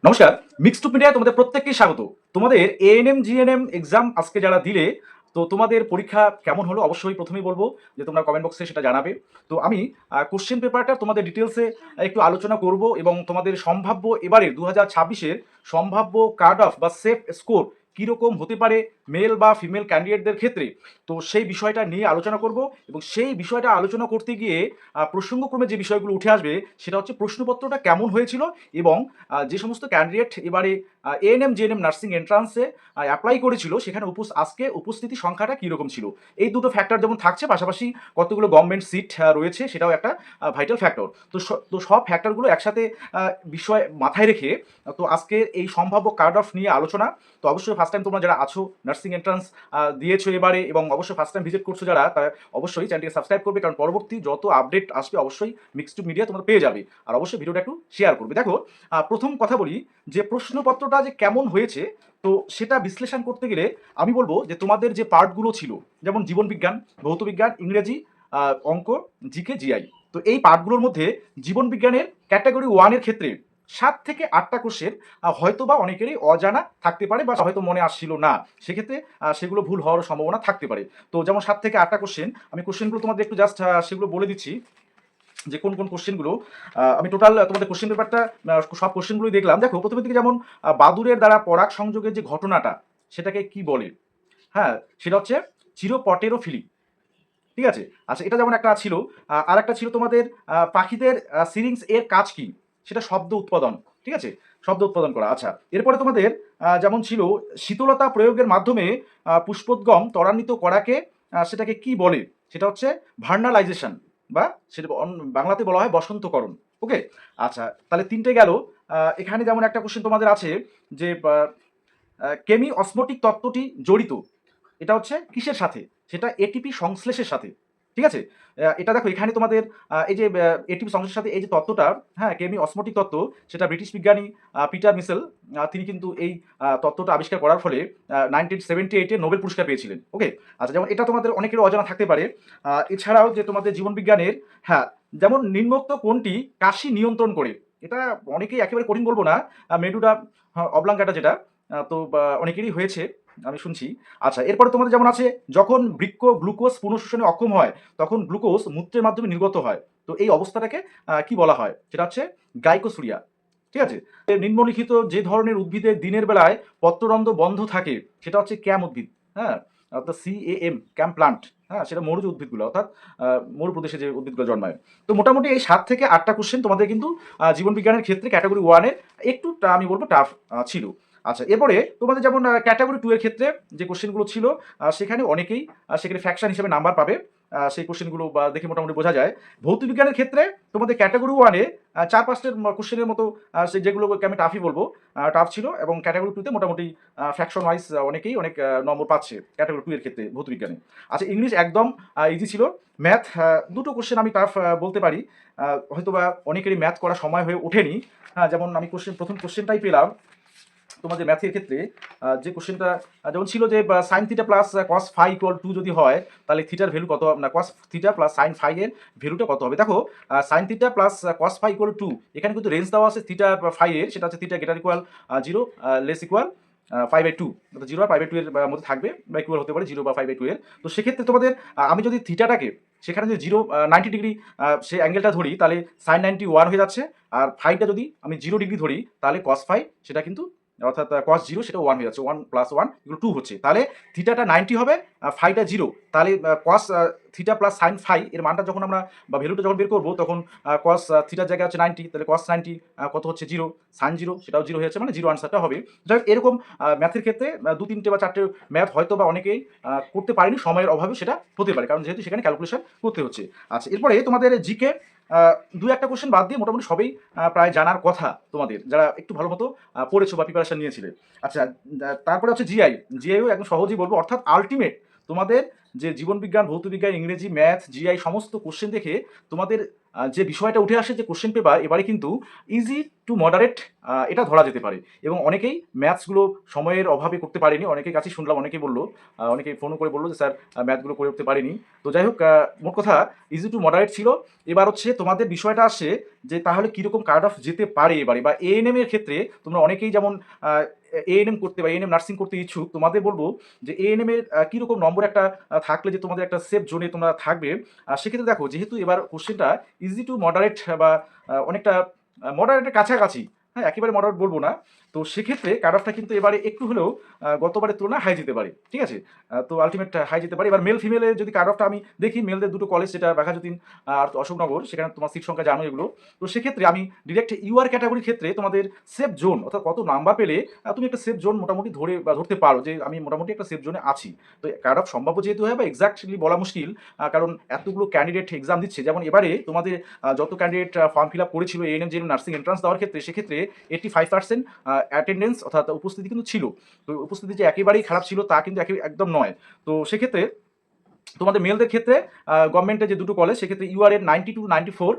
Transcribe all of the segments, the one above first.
নমস্কার, মিক্সড মিডিয়ায় তোমাদের প্রত্যেককেই স্বাগত। তোমাদের এএনএম জিএনএম এক্সাম আজকে যারা দিলে, তো তোমাদের পরীক্ষা কেমন হলো অবশ্যই প্রথমেই বলবো যে তোমরা কমেন্ট বক্সে সেটা জানাবে। তো আমি কোশ্চেন পেপারটা তোমাদের ডিটেলসে একটু আলোচনা করব এবং তোমাদের সম্ভাব্য এবারে 2026-এর সম্ভাব্য কাট অফ বা সেফ স্কোর কীরকম হতে পারে মেল বা ফিমেল ক্যান্ডিডেটদের ক্ষেত্রে, তো সেই বিষয়টা নিয়ে আলোচনা করব। এবং সেই বিষয়টা আলোচনা করতে গিয়ে প্রসঙ্গক্রমে যে বিষয়গুলো উঠে আসবে সেটা হচ্ছে প্রশ্নপত্রটা কেমন হয়েছিল এবং যে সমস্ত ক্যান্ডিডেট এবারে এএনএম জেএনএম নার্সিং এন্ট্রান্সে অ্যাপ্লাই করেছিল সেখানে আজকে উপস্থিতি সংখ্যাটা কীরকম ছিল, এই দুটো ফ্যাক্টর যেমন থাকছে, পাশাপাশি কতগুলো গভর্নমেন্ট সিট রয়েছে সেটাও একটা ভাইটাল ফ্যাক্টর। তো সব ফ্যাক্টরগুলো একসাথে বিষয় মাথায় রেখে তো আজকে এই সম্ভাব্য কাট অফ নিয়ে আলোচনা। তো অবশ্যই ফার্স্ট টাইম তোমরা যারা আছো নার্সিং এন্ট্রান্স দিয়েছো এবারে এবং অবশ্যই ফার্স্ট টাইম ভিজিট করছো যারা, তারা অবশ্যই চ্যানেলটিকে সাবস্ক্রাইব করবে, কারণ পরবর্তী যত আপডেট আসবে অবশ্যই মিক্সড মিডিয়া তোমরা পেয়ে যাবে। আর অবশ্যই ভিডিওটা একটু শেয়ার করবে। দেখো, প্রথম কথা বলি যে প্রশ্নপত্রটা যে কেমন হয়েছে, তো সেটা বিশ্লেষণ করতে গেলে আমি বলবো যে তোমাদের যে পার্টগুলো ছিল, যেমন জীবনবিজ্ঞান, ভৌতবিজ্ঞান, ইংরেজি, অঙ্ক, জিকে, জিআই, তো এই পার্টগুলোর মধ্যে জীবনবিজ্ঞানের ক্যাটাগরি ওয়ানের ক্ষেত্রে 7 থেকে 8টা কোশ্চেন হয়তো বা অনেকেরই অজানা থাকতে পারে বা হয়তো মনে আসছিল না, সেক্ষেত্রে সেগুলো ভুল হওয়ার সম্ভাবনা থাকতে পারে। তো যেমন 7 থেকে 8টা কোশ্চেন, আমি কোশ্চেনগুলো তোমাদের একটু জাস্ট সেগুলো বলে দিচ্ছি যে কোন কোন কোশ্চেনগুলো। আমি টোটাল তোমাদের কোশ্চেন পেপারটা সব কোশ্চেনগুলোই দেখলাম। দেখো, প্রথমের দিকে যেমন বাদুড়ের দ্বারা পরাগ সংযোগের যে ঘটনাটা সেটাকে কি বলে, হ্যাঁ, সেটা হচ্ছে চিরপটেরোফিলি। ঠিক আছে, আচ্ছা, এটা যেমন একটা ছিল। আর একটা ছিল তোমাদের পাখিদের সিরিংস এর কাজ কি, সেটা শব্দ উৎপাদন। ঠিক আছে, শব্দ উৎপাদন করা। আচ্ছা, এরপরে তোমাদের যেমন ছিল শীতলতা প্রয়োগের মাধ্যমে পুষ্পোদ্গম ত্বরান্বিত করাকে সেটাকে কি বলে, সেটা হচ্ছে ভার্নালাইজেশন, বা সেটা বাংলাতে বলা হয় বসন্তকরণ। ওকে, আচ্ছা, তাহলে তিনটে গেল। এখানে যেমন একটা কোশ্চেন তোমাদের আছে যে কেমি অসমোটিক তত্ত্বটি জড়িত, এটা হচ্ছে কিসের সাথে, সেটা এটিপি সংশ্লেষের সাথে। ঠিক আছে, এটা দেখো এখানে তোমাদের এই যে এটিপি সংশ্লেষের সাথে এই যে তত্ত্বটা, হ্যাঁ, কেমি অসমোটিক তত্ত্ব, সেটা ব্রিটিশ বিজ্ঞানী পিটার মিসেল, তিনি কিন্তু এই তত্ত্বটা আবিষ্কার করার ফলে 1978-এ নোবেল পুরস্কার পেয়েছিলেন। ওকে, আচ্ছা, যেমন এটা তোমাদের অনেকের অজানা থাকতে পারে। এছাড়াও যে তোমাদের জীবনবিজ্ঞানের, হ্যাঁ, যেমন নিম্নোক্ত কোনটি কাশি নিয়ন্ত্রণ করে, এটা অনেকেই একেবারে কঠিন বলবো না, মেডুলা অবলাঙ্কাটা যেটা, তো অনেকেরই হয়েছে আমি শুনছি। আচ্ছা, এরপরে তোমাদের যেমন আছে যখন বৃক্ক গ্লুকোজ পুনঃশোষণে অক্ষম হয় তখন গ্লুকোজ মূত্রের মাধ্যমে নির্গত হয়, তো এই অবস্থাটাকে কি বলা হয়, সেটা হচ্ছে গ্লাইকোসুরিয়া। ঠিক আছে, নিম্নলিখিত যে ধরনের উদ্ভিদের দিনের বেলায় পত্ররন্ধ্র বন্ধ থাকে সেটা হচ্ছে ক্যাম উদ্ভিদ। হ্যাঁ, অর্থাৎ CAM, ক্যাম প্লান্ট। হ্যাঁ, সেটা মরুজ উদ্ভিদগুলো, অর্থাৎ মরু প্রদেশে যে উদ্ভিদগুলো জন্মায়। তো মোটামুটি এই 7 থেকে 8টা কোশ্চেন তোমাদের কিন্তু জীবন বিজ্ঞানের ক্ষেত্রে ক্যাটাগরি ওয়ানের একটু আমি বলবো টাফ ছিল। আচ্ছা, এরপরে তোমাদের যেমন ক্যাটাগরি 2 এর ক্ষেত্রে যে কোশ্চেনগুলো ছিল, সেখানে অনেকেই সেখানে ফ্র্যাকশন হিসেবে নাম্বার পাবে। সেই কোশ্চেনগুলো বা দেখে মোটামুটি বোঝা যায়। ভৌত বিজ্ঞানের ক্ষেত্রে তোমাদের ক্যাটাগরি 1-এ 4-5টের কোশ্চেনের মতো যেগুলোকে আমি টাফই বলবো, টাফ ছিল, এবং ক্যাটাগরি 2-তে মোটামুটি ফ্র্যাকশন ওয়াইজ অনেকেই অনেক নম্বর পাচ্ছে ক্যাটাগরি 2 এর ক্ষেত্রে ভৌত বিজ্ঞানে। আচ্ছা, ইংলিশ একদম ইজি ছিল। ম্যাথ দুটো কোশ্চেন আমি টাফ বলতে পারি, হয়তোবা অনেকেরই ম্যাথ করার সময় হয়ে ওঠেনি। হ্যাঁ, যেমন আমি প্রথম কোশ্চেনটাই পেলাম তোমাদের ম্যাথের ক্ষেত্রে, যে কোশ্চেনটা যেমন ছিল যে sine theta plus cos phi equal 2 যদি হয় তাহলে থিটার ভ্যালু কত, না cos theta plus sine phi এর ভ্যালুটা কত হবে। দেখো, sine theta plus cos phi equal 2, এখানে কিন্তু রেঞ্জ দেওয়া আছে থিটা ফাই এর, সেটা হচ্ছে theta greater equal 0, less equal 5/2, অর্থাৎ 0 আর 5/2 এর মধ্যে থাকবে, বা ইকুয়াল হতে পারে 0 বা 5/2 এর। তো সেক্ষেত্রে তোমাদের আমি যদি থিটাটাকে সেখানে যদি 90 ডিগ্রি সে অ্যাঙ্গেলটা ধরি তাহলে সাইন 91 হয়ে যাচ্ছে, আর ফাইটা যদি আমি 0 ডিগ্রি ধরি তাহলে কস ফাই সেটা কিন্তু, অর্থাৎ কস 0 সেটা 1 হয়ে যাচ্ছে, 1 + 1 = 2 হচ্ছে, তাহলে থিটাটা 90 হবে, ফাইটা 0, তাহলে cos theta plus sine phi এর মানটা যখন আমরা বা ভ্যালুটা যখন বের করবো তখন কস থিটার জায়গায় হচ্ছে 90, তাহলে কস 90 কত হচ্ছে 0, সাইন 0 সেটাও 0 হয়ে যাচ্ছে, মানে 0 আনসারটা হবে। যাই হোক, এরকম ম্যাথের ক্ষেত্রে 2-3টে বা 4টে ম্যাথ হয়তো বা অনেকেই করতে পারেনি, সময়ের অভাবে সেটা হতে পারে, কারণ যেহেতু সেখানে ক্যালকুলেশন করতে হচ্ছে। আচ্ছা, এরপরে তোমাদের জিকে 2-1টা কোশ্চেন বাদ দিয়ে মোটামুটি সবই প্রায় জানার কথা তোমাদের, যারা একটু ভালো মতো পড়েছো বা প্রিপারেশন নিয়েছিলে। আচ্ছা, তারপরে হচ্ছে জিআইও একদম সহজেই বলবো, অর্থাৎ আলটিমেট তোমাদের যে জীবনবিজ্ঞান, ভৌতবিজ্ঞান, ইংরেজি, ম্যাথ, জিআই সমস্ত কোশ্চেন দেখে তোমাদের যে বিষয়টা উঠে আসে যে কোশ্চেন পেপার এবারে কিন্তু ইজি টু মডারেট এটা ধরা যেতে পারে, এবং অনেকেই ম্যাথসগুলো সময়ের অভাবে করতে পারেনি, অনেকের কাছেই শুনলাম, অনেকেই বললো, অনেকেই ফোনও করে বললো যে স্যার ম্যাথগুলো করে উঠতে পারিনি। তো যাই হোক, মোট কথা ইজি টু মডারেট ছিল। এবার হচ্ছে তোমাদের বিষয়টা আসছে যে তাহলে কীরকম কাট অফ যেতে পারে এবারে, বা এএনএম এর ক্ষেত্রে তোমরা অনেকেই যেমন এএনএম করতে বা এএনএম নার্সিং করতে ইচ্ছুক, তোমাদের বলবো যে এএনএম এর কীরকম নম্বর একটা থাকলে যে তোমাদের একটা সেফ জোনে তোমরা থাকবে। সেক্ষেত্রে দেখো, যেহেতু এবার কোশ্চেনটা ইজি টু মডারেট বা অনেকটা মডারেটের কাছাকাছি, হ্যাঁ একেবারে মডারেট বলবো না, তো সেক্ষেত্রে কাট অফটা কিন্তু এবারে একটু হলেও গতবারের তুলনায় হাই যেতে পারে, ঠিক আছে। তো আলটিমেট হাই যেতে পারে। এবার মেল ফিমেলের যদি কাট অফটা আমি দেখি, মেলদের দুটো কলেজ, যেটা বাঘাযতীন আর অশোকনগর, সেখানে তোমার সিট সংখ্যা জানো এগুলো। তো সেক্ষেত্রে আমি ডিরেক্ট ইউআর ক্যাটাগরির ক্ষেত্রে তোমাদের সেফ জোন, অর্থাৎ কত নাম্বার পেলে তুমি একটা সেফ জোন মোটামুটি ধরতে পারো যে আমি মোটামুটি একটা সেফ জোনে আছি। তো কাট অফ সম্ভাব্য যেহেতু হয় বা এক্সাক্টলি বলা মুশকিল, কারণ এতগুলো ক্যান্ডিডেট এক্সাম দিচ্ছে। যেমন এবারে তোমাদের যত ক্যান্ডিডেট ফর্ম ফিল আপ করেছিল এএনএম জেএনএম নার্সিং এন্ট্রান্স দেওয়ার ক্ষেত্রে, সেক্ষেত্রে 85% অ্যাটেন্ডেন্স অর্থাৎ উপস্থিতি কিন্তু ছিল। তো উপস্থিতি যে একেবারেই খারাপ ছিল তা কিন্তু একদম নয়। তো সেক্ষেত্রে তোমাদের মেলদের ক্ষেত্রে গভর্নমেন্টের যে দুটো কলেজ, সেক্ষেত্রে ইউআর এর 92 to 94,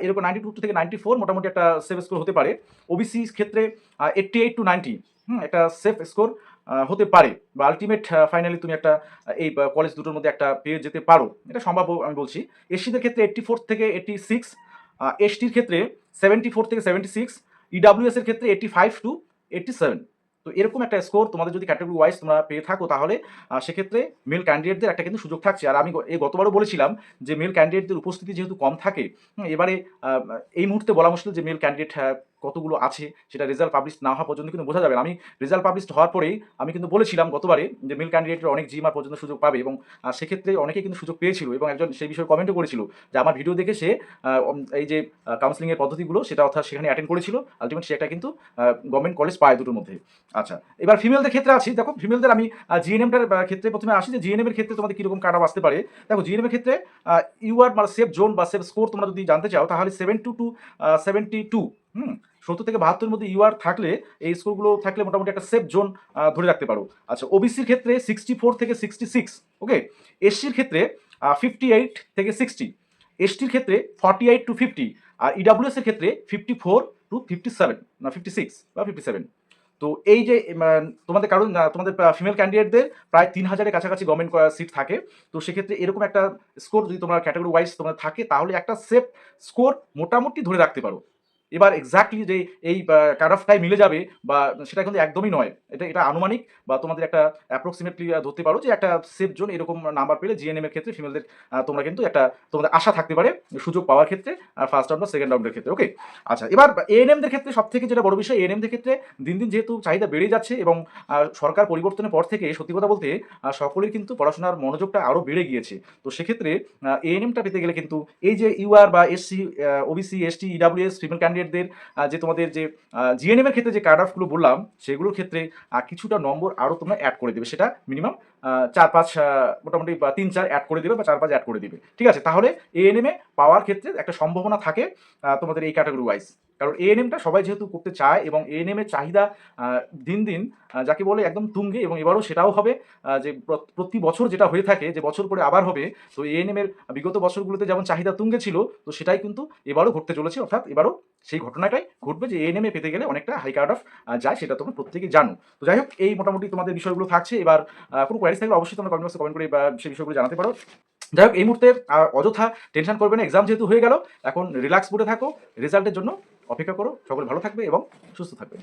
এরকম 92 থেকে 94 মোটামুটি একটা সেফ স্কোর হতে পারে। ওবিসি ক্ষেত্রে 88 to 90 একটা সেফ স্কোর হতে পারে, বা আলটিমেট ফাইনালি তুমি একটা এই কলেজ দুটোর মধ্যে একটা পেয়ে যেতে পারো, এটা সম্ভাব্য আমি বলছি। এসসিদের ক্ষেত্রে 84 থেকে 86, এসটির ক্ষেত্রে 74 থেকে 76, ইডাব্লিউএস এর ক্ষেত্রে 85 to 87। তো এরকম একটা স্কোর তোমাদের যদি ক্যাটাগরি ওয়াইজ তোমরা পেয়ে থাকো, তাহলে সেক্ষেত্রে মেল ক্যান্ডিডেটদের একটা কিন্তু সুযোগ থাকছে। আর আমি গতবারও বলেছিলাম যে মেল ক্যান্ডিডেটদের উপস্থিতি যেহেতু কম থাকে, এবারে এই মুহূর্তে বলা মুশকিল যে মেল ক্যান্ডিডেট কতগুলো আছে, সেটা রেজাল্ট পাবলিশ না হওয়া পর্যন্ত কিন্তু বোঝা যাবে না। আমি রেজাল্ট পাবলিশ হওয়ার পরেই আমি কিন্তু বলেছিলাম গতবারে যে মেল ক্যান্ডিডেটের অনেক জিমার পর্যন্ত সুযোগ পাবে, এবং সেক্ষেত্রে অনেকেই কিন্তু সুযোগ পেয়েছিল, এবং একজন সেই বিষয়ে কমেন্টও করেছিল যে আমার ভিডিও দেখে সে এই যে কাউন্সিলিংয়ের পদ্ধতিগুলো সেটা অর্থাৎ সেখানে অ্যাটেন্ড করেছিল, আলটিমেট সে একটা কিন্তু গভর্নমেন্ট কলেজ পায় দুটোর মধ্যে। আচ্ছা, এবার ফিমেলদের ক্ষেত্রে আছি। দেখো ফিমেলদের আমি জিএনএমটার ক্ষেত্রে প্রথমে আসি যে জিএনএম এর ক্ষেত্রে তোমাদের কীরকম কাট অফ আসতে পারে। দেখো জিএনএম এর ক্ষেত্রে ইউআর মানে সেফ জোন বা সেফ স্কোর তোমরা যদি জানতে চাও, তাহলে 72 to 72, 70 থেকে 72-এর মধ্যে ইউআর থাকলে, এই স্কোরগুলো থাকলে মোটামুটি একটা সেফ জোন ধরে রাখতে পারো। আচ্ছা, ওবিসির ক্ষেত্রে 64 থেকে 66, ওকে। এসসির ক্ষেত্রে 58 থেকে 60, এসটির ক্ষেত্রে 48 to 50, আর ইডাব্লিউএস এর ক্ষেত্রে 54 to 57 না 56 বা 57। তো এই যে তোমাদের, কারণ তোমাদের ফিমেল ক্যান্ডিডেটদের প্রায় 3000-এর কাছাকাছি গভর্নমেন্ট সিট থাকে, তো সেক্ষেত্রে এরকম একটা স্কোর যদি তোমরা ক্যাটাগরি ওয়াইজ তোমাদের থাকে, তাহলে একটা সেফ স্কোর মোটামুটি ধরে রাখতে পারো। এবার এক্স্যাক্টলি যে এই কাট অফটাই মিলে যাবে বা সেটা কিন্তু একদমই নয়, এটা আনুমানিক, বা তোমাদের একটা অ্যাপ্রক্সিমেটলি ধরতে পারো যে একটা সেফ জোন এরকম নাম্বার পেলে জিএনএম এর ক্ষেত্রে ফিমেলদের তোমরা কিন্তু একটা তোমাদের আশা থাকতে পারে সুযোগ পাওয়ার ক্ষেত্রে, ফার্স্ট রাউন্ড বা সেকেন্ড রাউন্ডের ক্ষেত্রে, ওকে। আচ্ছা, এবার এএনএমদের ক্ষেত্রে সব থেকে যেটা বড় বিষয়, এএনএমদের ক্ষেত্রে দিন দিন যেহেতু চাহিদা বেড়ে যাচ্ছে, এবং সরকার পরিবর্তনের পর থেকে সত্যি কথা বলতে সকলের কিন্তু পড়াশোনার মনোযোগটা আরও বেড়ে গিয়েছে। তো সেক্ষেত্রে এএনএমটা পেতে গেলে কিন্তু এই যে ইউআর বা SC, OBC, ST, EWS female ক্যান্ডিডেটদের যে তোমাদের যে জিএনএম এর ক্ষেত্রে যে কাট অফগুলো বললাম, সেগুলোর ক্ষেত্রে কিছুটা নম্বর আরও তোমরা অ্যাড করে দেবে, সেটা মিনিমাম 4-5, মোটামুটি 3-4 অ্যাড করে দেবে বা 4-5 অ্যাড করে দেবে, ঠিক আছে। তাহলে এএনএম এ পাওয়ার ক্ষেত্রে একটা সম্ভাবনা থাকে তোমাদের এই ক্যাটাগরি ওয়াইজ, কারণ এএনএমটা সবাই যেহেতু করতে চায়, এবং এএনএম এর চাহিদা দিন দিন যাকে বলে একদম তুঙ্গে, এবং এবারও সেটাও হবে যে প্রতি বছর যেটা হয়ে থাকে, যে বছর পরে আবার হবে। তো এএনএম এর বিগত বছরগুলোতে যেমন চাহিদা তুঙ্গে ছিল, তো সেটাই কিন্তু এবারও ঘটতে চলেছে, অর্থাৎ এবারও সেই ঘটনাটাই ঘটবে যে এএনএম এ পেতে গেলে অনেকটা হাই কাট অফ যায়, সেটা তোমরা প্রত্যেকেই জানো। তো যাই হোক, এই মোটামুটি তোমাদের বিষয়গুলো থাকছে। এবার কোনো কোয়ারিজ থাকলে অবশ্যই তোমরা কমেন্ট বক্সে কমেন্ট করে বা সেই বিষয়গুলো জানাতে পারো। যাই হোক, এই মুহূর্তে অযথা টেনশন করবে না, এক্সাম যেহেতু হয়ে গেল, এখন রিল্যাক্স মোডে থাকো, রেজাল্টের জন্য অপেক্ষা করো। সকলে ভালো থাকবে এবং সুস্থ থাকবে।